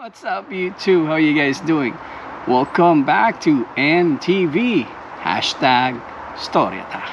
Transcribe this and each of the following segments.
What's up, YouTube? How you guys doing? Welcome back to NTV hashtag Storyata.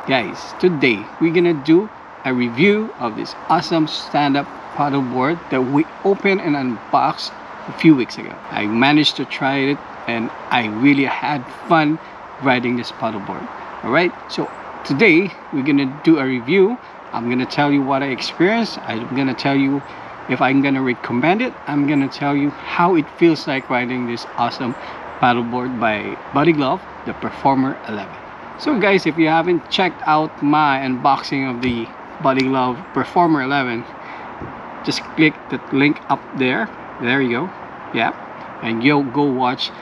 Guys, today we're gonna do a review of this awesome stand-up paddleboard that we opened and unboxed a few weeks ago. I managed to try it and I really had fun riding this paddleboard. Alright, so today we're gonna do a review. I'm gonna tell you what I experienced. I'm gonna tell you if I'm gonna recommend it. I'm gonna tell you how it feels like riding this awesome paddleboard by Buddy Glove, the Performer 11. So guys, if you haven't checked out my unboxing of the Buddy Glove Performer 11, just click the link up there. There you go. Yeah, and you'll go watch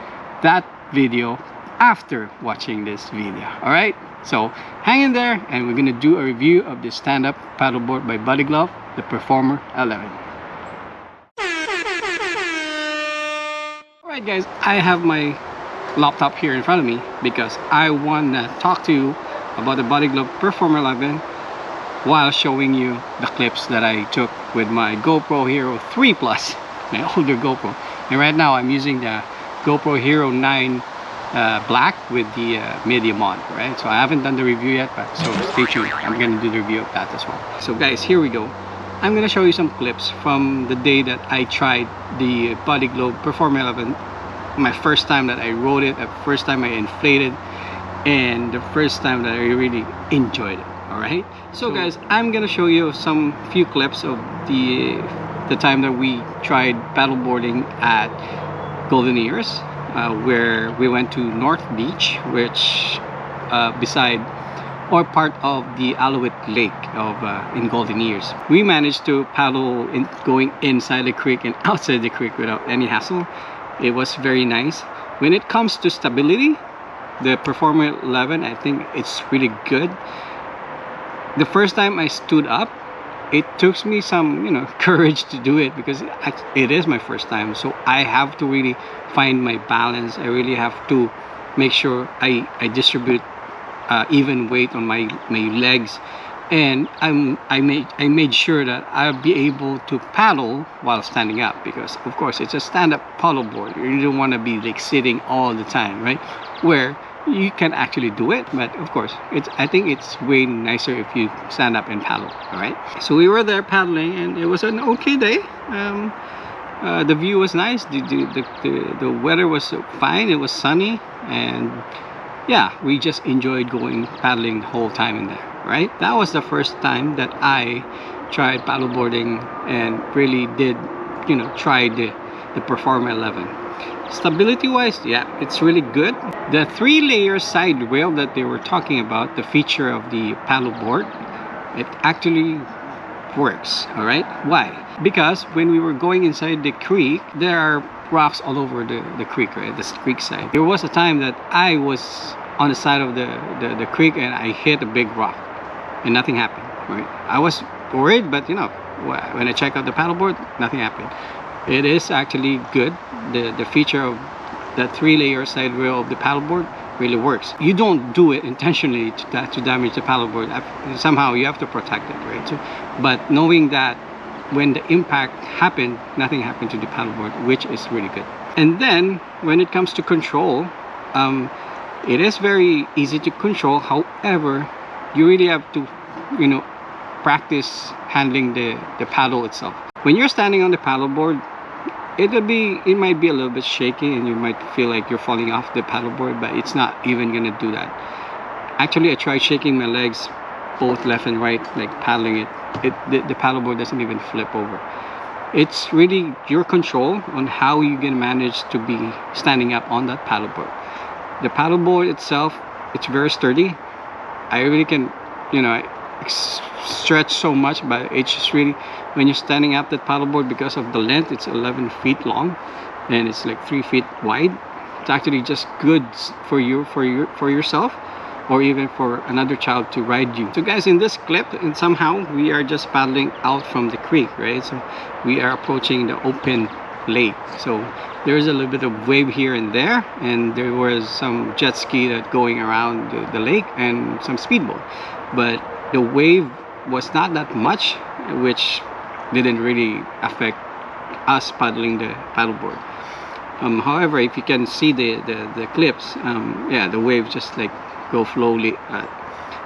that video after watching this video. All right, so hang in there and we're gonna do a review of the stand-up paddleboard by Buddy Glove, the Performer 11. Alright guys, I have my laptop here in front of me because I want to talk to you about the Buddy Glove Performer 11 while showing you the clips that I took with my GoPro Hero 3 Plus, my older GoPro. And right now I'm using the GoPro Hero 9 Black with the medium on, right? So I haven't done the review yet, but so stay tuned. I'm going to do the review of that as well. So guys, here we go. I'm going to show you some clips from the day that I tried the Buddy Glove Performer 11. My first time that I rode it, the first time I inflated, and the first time that I really enjoyed it. Alright? So guys, I'm going to show you some few clips of the time that we tried paddleboarding at Golden Ears, where we went to North Beach, which beside or part of the Alouette Lake of in Golden Ears. We managed to paddle going inside the creek and outside the creek without any hassle. It was very nice. When it comes to stability, the Performer 11, I think it's really good. The first time I stood up, it took me some courage to do it because it is my first time, so I have to really find my balance. I really have to make sure I distribute even weight on my legs, and I made sure that I'll be able to paddle while standing up, because of course it's a stand-up paddleboard. You don't want to be like sitting all the time, right? Where you can actually do it, but of course I think it's way nicer if you stand up and paddle. All right, so we were there paddling and it was an okay day. The view was nice, the weather was fine, it was sunny, and yeah, we just enjoyed going paddling the whole time in there, right? That was the first time that I tried paddleboarding and really did, try the Performer 11. Stability wise, yeah, it's really good. The 3-layer side rail that they were talking about, the feature of the paddleboard, it actually works. All right, why? Because when we were going inside the creek, there are rocks all over the creek, right? The creek side. There was a time that I was on the side of the creek and I hit a big rock and nothing happened, right? I was worried, but when I checked out the paddleboard, nothing happened. It is actually good. The feature of the 3-layer side rail of the paddleboard really works. You don't do it intentionally to damage the paddleboard. Somehow you have to protect it, right? So, but knowing that when the impact happened, nothing happened to the paddleboard, which is really good. And then when it comes to control, it is very easy to control. However, you really have to practice handling the paddle itself. When you're standing on the paddleboard, it might be a little bit shaky and you might feel like you're falling off the paddleboard, but it's not even gonna do that. Actually, I tried shaking my legs both left and right, like paddling it. The paddleboard doesn't even flip over. It's really your control on how you can manage to be standing up on that paddleboard. The paddleboard itself, it's very sturdy. I really can stretch so much, but it's just really, when you're standing up that paddleboard, because of the length, it's 11 feet long and it's like 3 feet wide. It's actually just good for yourself, or even for another child to ride you. So guys, in this clip, and somehow we are just paddling out from the creek, right? So we are approaching the open lake. So there's a little bit of wave here and there, and there was some jet ski that going around the lake and some speedboat, but the wave was not that much, which didn't really affect us paddling the paddleboard. However, if you can see the clips, yeah, the wave just like go slowly.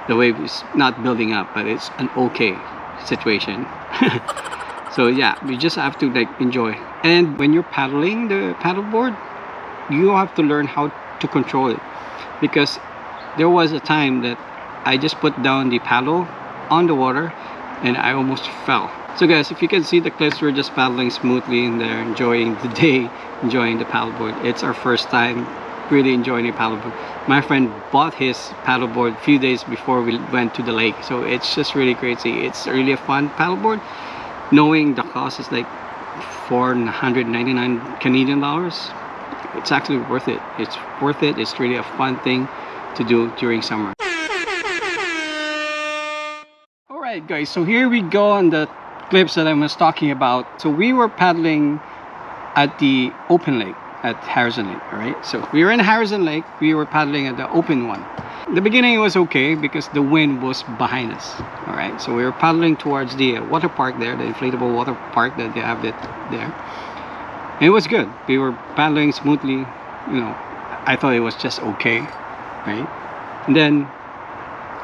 The wave is not building up, but it's an okay situation. So yeah, we just have to like enjoy. And when you're paddling the paddleboard, you have to learn how to control it, because there was a time that I just put down the paddle on the water and I almost fell. So guys, if you can see the clips, we're just paddling smoothly in there, enjoying the day, enjoying the paddleboard. It's our first time really enjoying the paddleboard. My friend bought his paddleboard a few days before we went to the lake, so it's just really crazy. It's really a fun paddleboard, knowing the cost is like 499 Canadian dollars. It's actually worth it. It's worth it. It's really a fun thing to do during summer. Alright guys, so here we go on the clips that I was talking about. So we were paddling at the open lake at Harrison Lake. Alright, so we were in Harrison Lake. We were paddling at the open one. The beginning was okay because the wind was behind us. Alright, so we were paddling towards the water park there, the inflatable water park that they have it there. And it was good. We were paddling smoothly. You know, I thought it was just okay, right? And then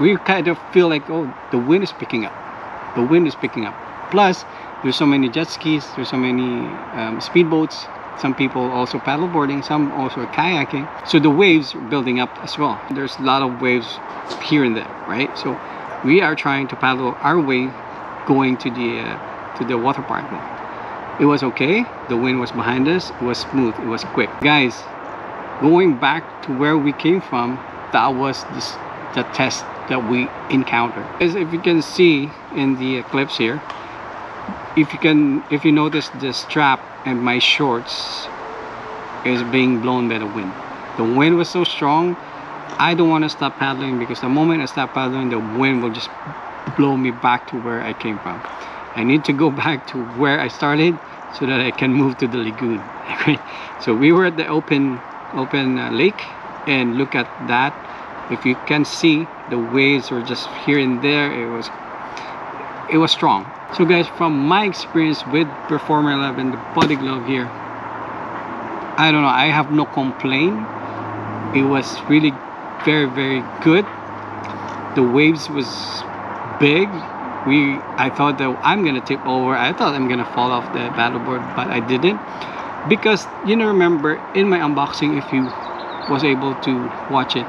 we kind of feel like, oh, the wind is picking up. The wind is picking up. Plus, there's so many jet skis, there's so many speedboats. Some people also paddleboarding, some also kayaking. So the waves are building up as well. There's a lot of waves here and there, right? So we are trying to paddle our way going to the water park. It was okay. The wind was behind us. It was smooth. It was quick. Guys, going back to where we came from, that was the test that we encountered. As if you can see in the clips here, if you notice, the strap and my shorts is being blown by the wind. The wind was so strong, I don't want to stop paddling, because the moment I stop paddling, the wind will just blow me back to where I came from. I need to go back to where I started so that I can move to the lagoon. So we were at the open lake, and look at that. If you can see, the waves were just here and there. It was strong. So guys, from my experience with Performer 11, the body glove here, I don't know, I have no complaint. It was really very, very good. The waves was big. I thought that I'm gonna tip over. I thought I'm gonna fall off the paddleboard, but I didn't, because you know, remember in my unboxing, if you was able to watch it,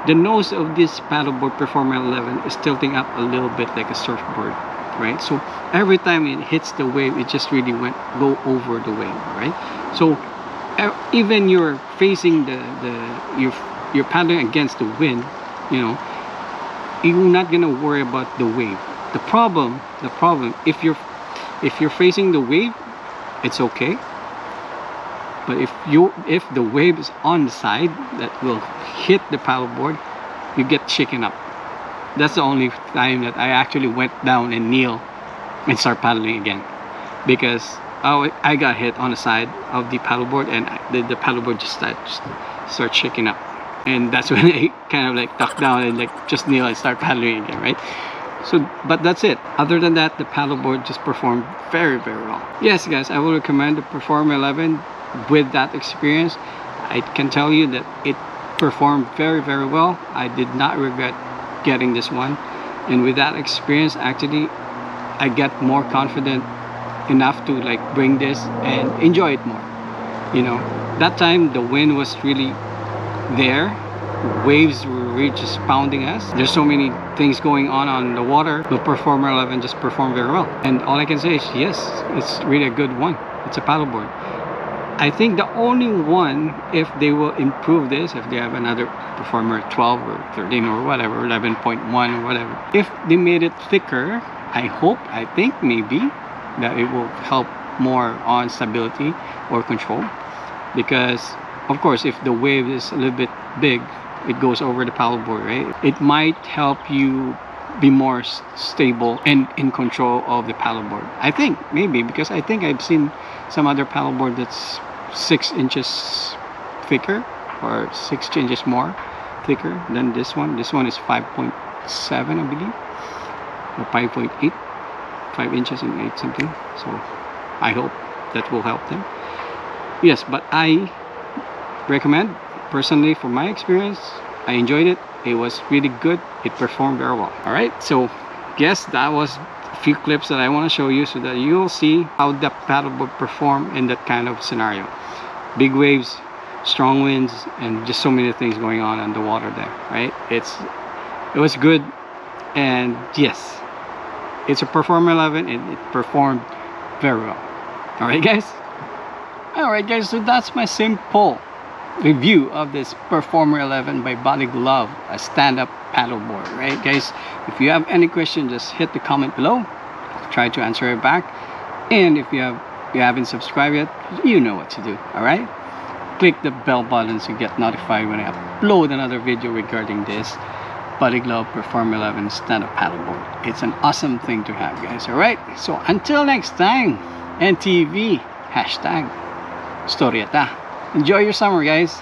the nose of this paddleboard Performer 11 is tilting up a little bit like a surfboard, right? So every time it hits the wave, it just really go over the wave, right? So even you're facing you're paddling against the wind, you know, you're not gonna worry about the wave. The problem, if you're facing the wave, it's okay. But if the wave is on the side that will hit the paddleboard, you get shaken up. That's the only time that I actually went down and kneel and start paddling again, because I got hit on the side of the paddleboard, and the paddleboard just start shaking up, and that's when I kind of like duck down and like just kneel and start paddling again, right? So, but that's it. Other than that, the paddleboard just performed very, very well. Yes guys, I will recommend the Performer 11. With that experience, I can tell you that it performed very, very well. I did not regret getting this one, and with that experience, actually I get more confident enough to like bring this and enjoy it more. You know, that time the wind was really there, waves were really just pounding us. There's so many things going on the water, but Performer 11 just performed very well. And all I can say is yes, it's really a good one. It's a paddleboard. I think the only one, if they will improve this, if they have another Performer 12 or 13 or whatever, 11.1 or whatever, if they made it thicker, I think maybe that it will help more on stability or control. Because of course, if the wave is a little bit big, it goes over the paddleboard, right? It might help you be more stable and in control of the paddleboard. I think maybe, because I think I've seen some other paddleboard that's 6 inches thicker or 6 inches more thicker than this one. This one is 5.7, I believe, or 5.8, 5 inches and 8 something. So I hope that will help them. Yes, but I recommend, personally, from my experience, I enjoyed it. It was really good. It performed very well. All right, so yes, that was a few clips that I want to show you so that you'll see how the paddleboard perform in that kind of scenario. Big waves, strong winds, and just so many things going on the water there, right? It was good, and yes, it's a Performer 11 and it performed very well. All right, guys. So that's my simple review of this Performer 11 by Body Glove, a stand-up paddleboard. Right, guys, if you have any question, just hit the comment below. I'll try to answer it back. And if you haven't subscribed yet, you know what to do. All right, click the bell button to get notified when I upload another video regarding this Body Glove Performer 11 stand-up paddleboard. It's an awesome thing to have, guys. All right, so until next time, NTV #Storyata. Enjoy your summer, guys.